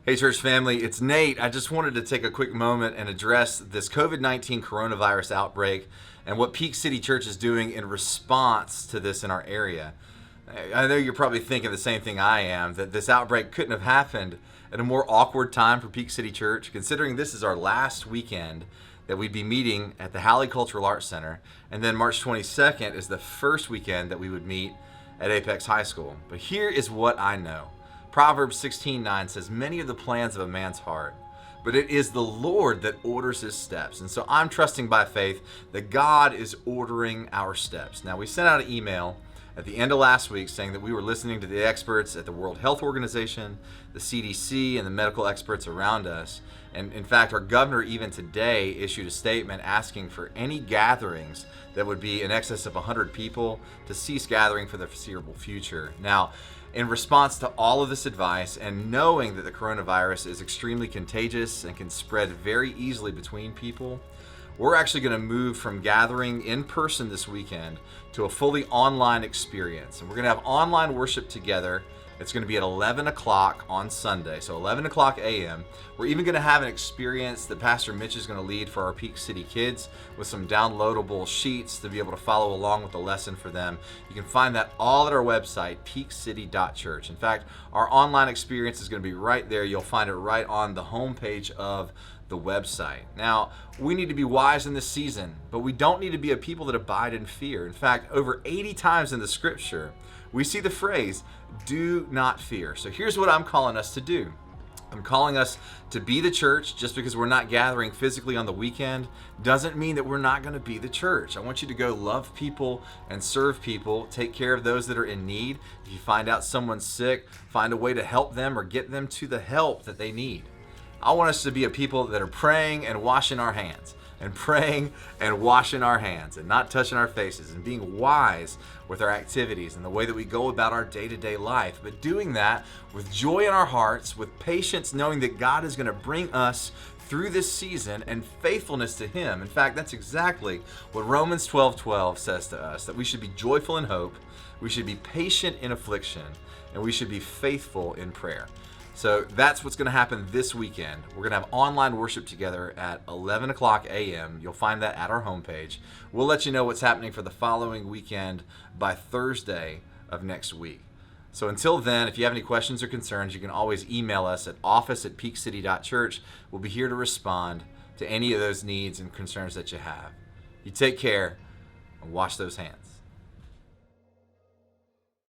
Hey, church family, it's Nate. I just wanted to take a quick moment and address this COVID-19 coronavirus outbreak and what Peak City Church is doing in response to this in our area. I know you're probably thinking the same thing I am, that this outbreak couldn't have happened at a more awkward time for Peak City Church, considering this is our last weekend that we'd be meeting at the Halley Cultural Arts Center, and then March 22nd is the first weekend that we would meet at Apex High School. But here is what I know. Proverbs 16:9 says, "Many are the plans of a man's heart, but it is the Lord that orders his steps." And so I'm trusting by faith that God is ordering our steps. Now, we sent out an email at the end of last week saying that we were listening to the experts at the World Health Organization, the CDC, and the medical experts around us. And in fact, our governor even today issued a statement asking for any gatherings that would be in excess of 100 people to cease gathering for the foreseeable future. Now, in response to all of this advice and knowing that the coronavirus is extremely contagious and can spread very easily between people, we're actually going to move from gathering in person this weekend to a fully online experience. And we're going to have online worship together. It's going to be at 11 o'clock on Sunday, so 11 o'clock a.m. We're even going to have an experience that Pastor Mitch is going to lead for our Peak City kids with some downloadable sheets to be able to follow along with the lesson for them. You can find that all at our website, peakcity.church. In fact, our online experience is going to be right there. You'll find it right on the homepage of the website. Now, we need to be wise in this season, but we don't need to be a people that abide in fear. In fact, over 80 times in the scripture, we see the phrase, "do not fear." So here's what I'm calling us to do. I'm calling us to be the church. Just because we're not gathering physically on the weekend doesn't mean that we're not going to be the church. I want you to go love people and serve people, take care of those that are in need. If you find out someone's sick, find a way to help them or get them to the help that they need. I want us to be a people that are praying and washing our hands, and praying and washing our hands and not touching our faces, and being wise with our activities and the way that we go about our day-to-day life, but doing that with joy in our hearts, with patience, knowing that God is going to bring us through this season and faithfulness to Him. In fact, that's exactly what Romans 12:12 says to us, that we should be joyful in hope, we should be patient in affliction, and we should be faithful in prayer. So that's what's going to happen this weekend. We're going to have online worship together at 11 o'clock a.m. You'll find that at our homepage. We'll let you know what's happening for the following weekend by Thursday of next week. So until then, if you have any questions or concerns, you can always email us at office@peakcity.church. We'll be here to respond to any of those needs and concerns that you have. You take care and wash those hands.